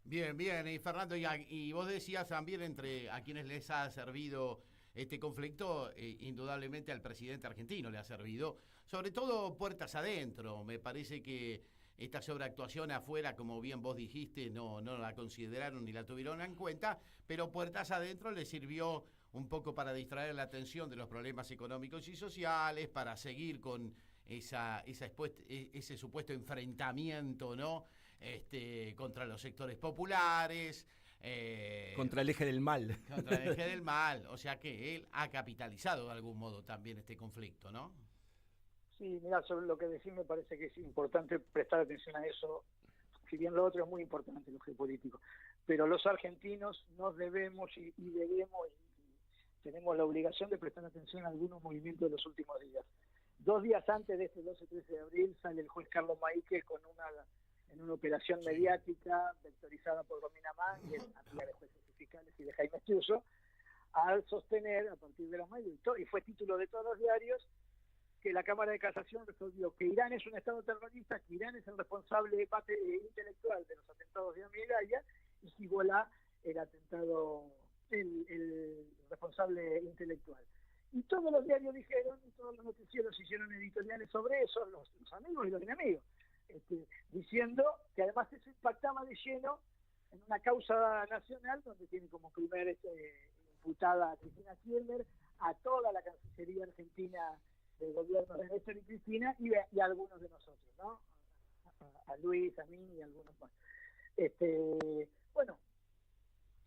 Bien, y Fernando, y vos decías también entre a quienes les ha servido este conflicto, indudablemente al presidente argentino le ha servido, sobre todo puertas adentro. Me parece que esta sobreactuación afuera, como bien vos dijiste, no la consideraron ni la tuvieron en cuenta, pero puertas adentro le sirvió un poco para distraer la atención de los problemas económicos y sociales, para seguir con ese supuesto enfrentamiento, ¿no? Contra los sectores populares. Contra el eje del mal. Contra el eje del mal. O sea que él ha capitalizado de algún modo también este conflicto, ¿no? Sí, mira, sobre lo que decís me parece que es importante prestar atención a eso, si bien lo otro es muy importante, lo geopolítico. Pero los argentinos nos debemos y debemos y tenemos la obligación de prestar atención a algunos movimientos de los últimos días. 2 días antes de este 12-13 de abril sale el juez Carlos Maíque en una operación mediática vectorizada por Romina Mangel, amiga de jueces y fiscales, y de Jaime Estiuso, al sostener a partir de los medios, y fue título de todos los diarios, que la Cámara de Casación resolvió que Irán es un Estado terrorista, que Irán es el responsable intelectual de los atentados de Amigalaya, y Hezbollah el responsable intelectual. Y todos los diarios dijeron, y todos los noticieros hicieron editoriales sobre eso, los amigos y los enemigos, diciendo que además eso impactaba de lleno en una causa nacional donde tiene como primer imputada a Cristina Kirchner, a toda la Cancillería Argentina del gobierno de Néstor y Cristina, y a algunos de nosotros, ¿no? A Luis, a mí y a algunos más. Bueno,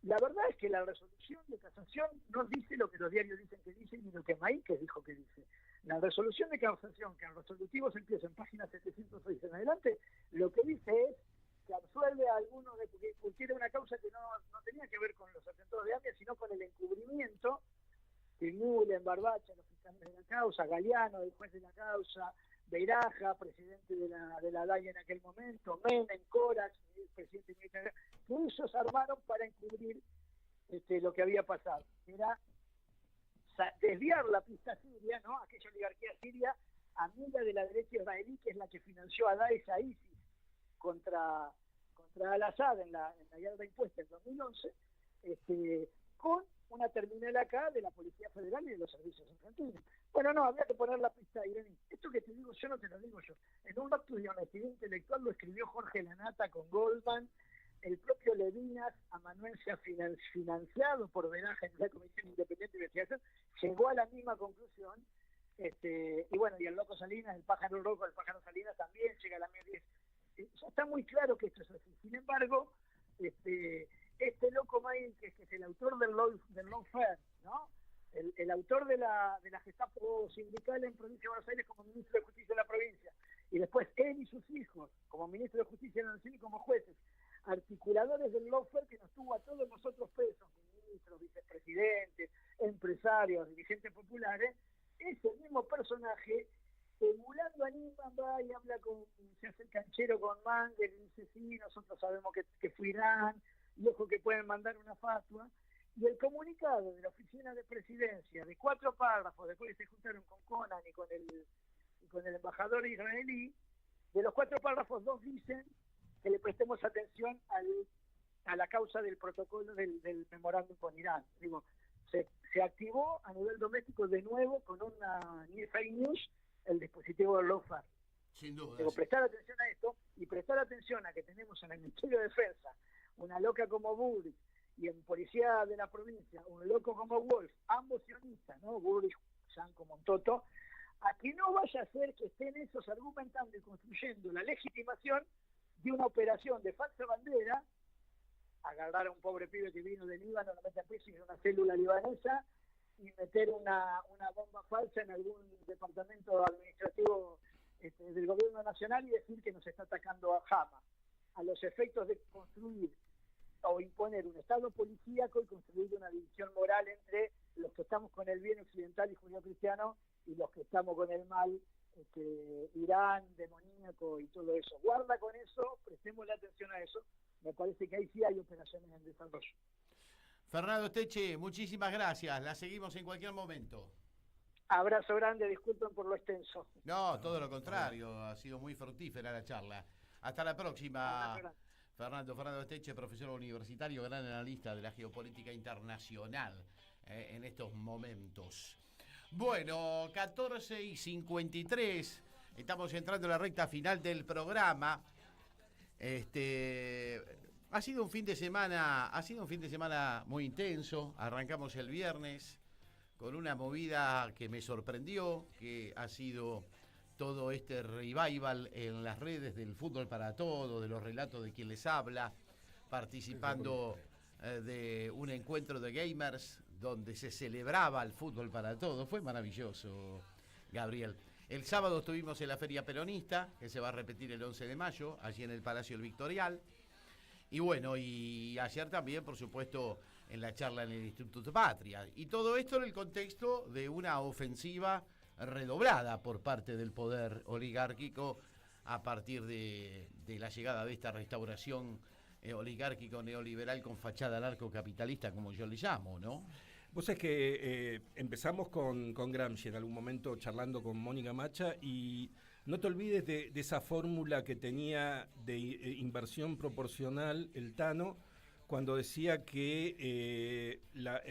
la verdad es que la resolución de casación no dice lo que los diarios dicen que dice, ni lo que Maíque dijo que dice. La resolución de casación, que en resolutivos empieza en página 706 en adelante, lo que dice es que absuelve a algunos de porque era una causa que no tenía que ver con los atentados de AMIA, sino con el encubrimiento de Müller, Barbacha, los fiscales de la causa, Galeano, el juez de la causa, Beiraja, presidente de la DAI en aquel momento, Menem, Corax, el presidente militar, que ellos armaron para encubrir lo que había pasado. Era desviar la pista siria, ¿no? Aquella oligarquía siria, amiga de la derecha israelí, que es la que financió a Daesh, a ISIS, contra Al-Assad en la guerra impuesta en 2011, con una terminal acá de la Policía Federal y de los servicios argentinos. Bueno, no, había que poner la pista iraní. Esto que te digo yo no te lo digo yo. En un acto de honestidad intelectual lo escribió Jorge Lanata con Goldman, el propio Levinas, amanuense financiado por Beiraja en la Comisión Independiente de Investigación, llegó a la misma conclusión. Y bueno, y el loco Salinas, el pájaro rojo, el pájaro Salinas también llega a la misma. Ya está muy claro que esto es así. Sin embargo, este loco May, que es el autor del lawfare, ¿no? El autor de la Gestapo sindical en Provincia de Buenos Aires como ministro de Justicia de la provincia, y después él y sus hijos como ministro de Justicia de la Nación y como jueces, articuladores del lawfare que nos tuvo a todos nosotros presos, ministros, vicepresidentes, empresarios, dirigentes populares. Ese mismo personaje, emulando a Nisman, va y habla se hace el canchero con Mangel y dice, sí, nosotros sabemos que fue Irán, y ojo que pueden mandar una fatua. Y el comunicado de la Oficina de Presidencia, de 4 párrafos, después que se juntaron con Conan y con el embajador israelí, de los 4 párrafos, 2 dicen que le prestemos atención a la causa del protocolo del memorándum con Irán. Digo, se activó a nivel doméstico de nuevo con una fake news el dispositivo del lawfare. Sin duda. Digo, prestar atención a esto y prestar atención a que tenemos en el Ministerio de Defensa una loca como Bullrich y en Policía de la Provincia un loco como Wolf, ambos sionistas, ¿no? Bullrich, Yanko, Montoto, a que no vaya a ser que estén esos argumentando y construyendo la legitimación de una operación de falsa bandera, agarrar a un pobre pibe que vino de Líbano, lo meten preso en una célula libanesa y meter una bomba falsa en algún departamento administrativo del gobierno nacional y decir que nos está atacando a Hamas, a los efectos de construir o imponer un estado policíaco y construir una división moral entre los que estamos con el bien occidental y judío-cristiano y los que estamos con el mal, Irán, demoníaco y todo eso. Guarda con eso, prestemos la atención a eso. Me parece que ahí sí hay operaciones en desarrollo. Fernando Esteche, muchísimas gracias. La seguimos en cualquier momento. Abrazo grande, disculpen por lo extenso. No, todo lo contrario, ha sido muy fructífera la charla. Hasta la próxima. Fernando Esteche, profesor universitario, gran analista de la geopolítica internacional en estos momentos. Bueno, 14:53, estamos entrando en la recta final del programa. Ha sido un fin de semana muy intenso. Arrancamos el viernes con una movida que me sorprendió, que ha sido todo este revival en las redes del fútbol para todo, de los relatos de quien les habla, participando de un encuentro de gamers donde se celebraba el fútbol para todo. Fue maravilloso, Gabriel. El sábado estuvimos en la Feria Peronista, que se va a repetir el 11 de mayo, allí en el Palacio del Victorial. Y bueno, y ayer también, por supuesto, en la charla en el Instituto Patria. Y todo esto en el contexto de una ofensiva redoblada por parte del poder oligárquico a partir de la llegada de esta restauración oligárquico neoliberal con fachada anarcocapitalista, como yo le llamo, ¿no? Vos sabés que empezamos con Gramsci en algún momento charlando con Mónica Macha, y no te olvides de esa fórmula que tenía de inversión proporcional el Tano, cuando decía que la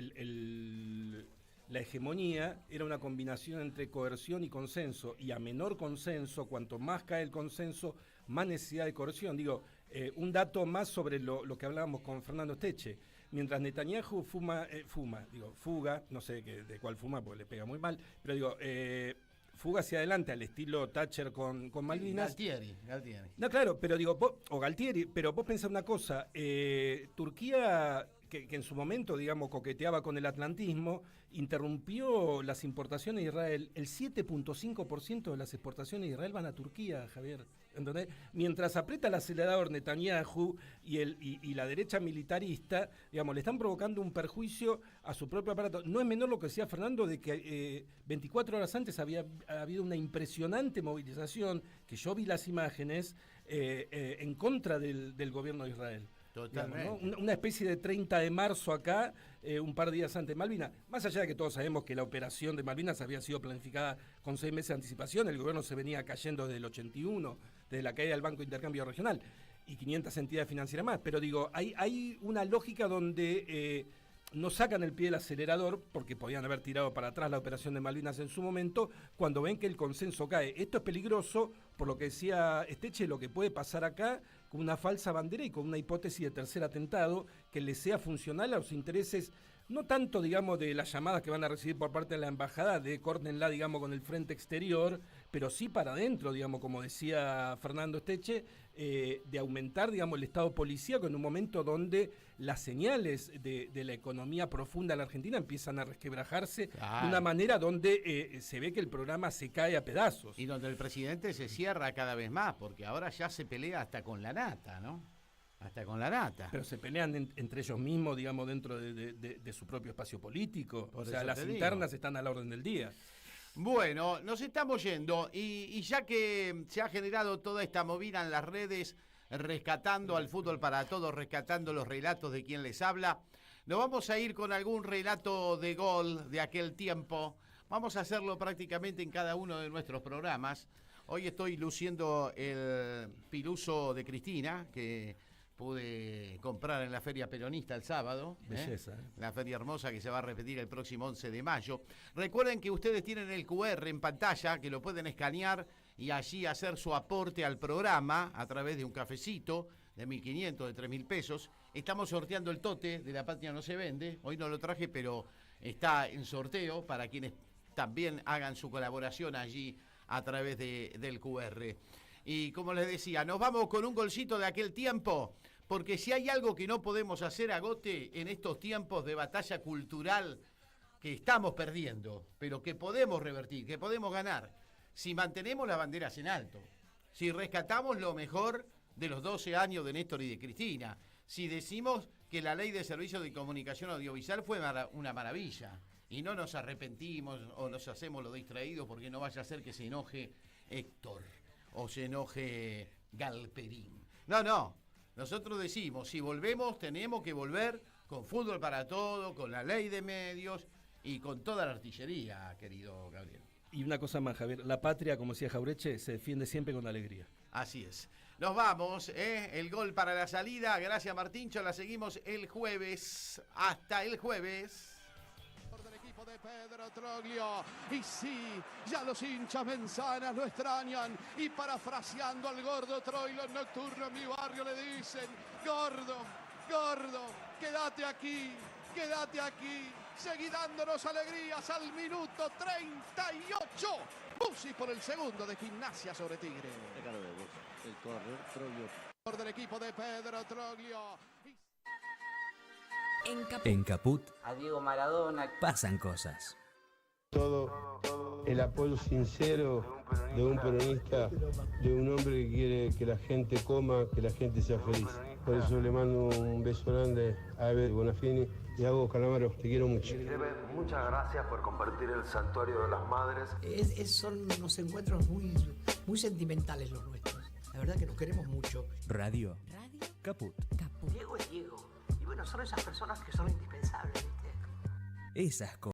hegemonía era una combinación entre coerción y consenso, y a menor consenso, cuanto más cae el consenso, más necesidad de coerción. Digo, un dato más sobre lo que hablábamos con Fernando Esteche. Mientras Netanyahu fuga, no sé de cuál fuma porque le pega muy mal, pero digo, fuga hacia adelante al estilo Thatcher con Malvinas. Galtieri. No, claro, pero digo, o Galtieri, pero vos pensás una cosa, Turquía, que en su momento, digamos, coqueteaba con el atlantismo, interrumpió las importaciones de Israel. El 7.5% de las exportaciones de Israel van a Turquía, Javier. ¿Entendés? Mientras aprieta el acelerador Netanyahu y la derecha militarista, digamos, le están provocando un perjuicio a su propio aparato. No es menor lo que decía Fernando de que 24 horas antes había habido una impresionante movilización, que yo vi las imágenes, en contra del gobierno de Israel. Totalmente. Digamos, ¿no? Una especie de 30 de marzo acá, un par de días antes de Malvinas. Más allá de que todos sabemos que la operación de Malvinas había sido planificada con 6 meses de anticipación, el gobierno se venía cayendo desde el 81, desde la caída del Banco de Intercambio Regional, y 500 entidades financieras más. Pero digo, hay una lógica donde no sacan el pie del acelerador, porque podían haber tirado para atrás la operación de Malvinas en su momento, cuando ven que el consenso cae. Esto es peligroso, por lo que decía Esteche, lo que puede pasar acá con una falsa bandera y con una hipótesis de tercer atentado que le sea funcional a los intereses, no tanto, digamos, de las llamadas que van a recibir por parte de la embajada, de córtenla, digamos, con el frente exterior, pero sí para adentro, digamos, como decía Fernando Esteche, de aumentar, digamos, el Estado policíaco en un momento donde las señales de la economía profunda en la Argentina empiezan a resquebrajarse de una manera donde se ve que el programa se cae a pedazos. Y donde el presidente se cierra cada vez más, porque ahora ya se pelea hasta con la nata, ¿no? Hasta con la nata. Pero se pelean entre ellos mismos, digamos, dentro de su propio espacio político. Por o sea, eso las te internas digo. están a la orden del día. Bueno, nos estamos yendo y ya que se ha generado toda esta movida en las redes, rescatando al fútbol para todos, rescatando los relatos de quien les habla, nos vamos a ir con algún relato de gol de aquel tiempo. Vamos a hacerlo prácticamente en cada uno de nuestros programas. Hoy estoy luciendo el piluso de Cristina, que pude comprar en la Feria Peronista el sábado. Belleza. La feria hermosa que se va a repetir el próximo 11 de mayo. Recuerden que ustedes tienen el QR en pantalla, que lo pueden escanear y allí hacer su aporte al programa a través de un cafecito de 1.500, de 3.000 pesos. Estamos sorteando el tote de La Patria No Se Vende. Hoy no lo traje, pero está en sorteo para quienes también hagan su colaboración allí a través del QR. Y como les decía, nos vamos con un golcito de aquel tiempo, porque si hay algo que no podemos hacer, Agote, en estos tiempos de batalla cultural que estamos perdiendo, pero que podemos revertir, que podemos ganar, si mantenemos las banderas en alto, si rescatamos lo mejor de los 12 años de Néstor y de Cristina, si decimos que la ley de servicios de comunicación audiovisual fue una maravilla, y no nos arrepentimos o nos hacemos lo distraídos porque no vaya a ser que se enoje Héctor o se enoje Galperín. No. Nosotros decimos, si volvemos, tenemos que volver con fútbol para todo, con la ley de medios y con toda la artillería, querido Gabriel. Y una cosa más, Javier, la patria, como decía Jaureche, se defiende siempre con alegría. Así es. Nos vamos, el gol para la salida. Gracias, Martíncho. La seguimos el jueves. Hasta el jueves. De Pedro Troglio, y sí, ya los hinchas mensanas lo extrañan, y parafraseando al gordo Troilo nocturno en mi barrio le dicen: gordo, quédate aquí, seguí dándonos alegrías al minuto 38. Busi por el segundo de Gimnasia sobre Tigre. El córner, Troglio. Por del equipo de Pedro Troglio. En Caput a Diego Maradona pasan cosas. Todo el apoyo sincero de un peronista, de un hombre que quiere que la gente coma, que la gente sea feliz. Por eso le mando un beso grande a Eber Bonafini y a vos, Calamaro, te quiero mucho. Muchas gracias por compartir el Santuario de las Madres. Son unos encuentros muy sentimentales los nuestros. La verdad que nos queremos mucho. Radio Caput. Diego es Diego. Y bueno, son esas personas que son indispensables, ¿viste? Esas cosas.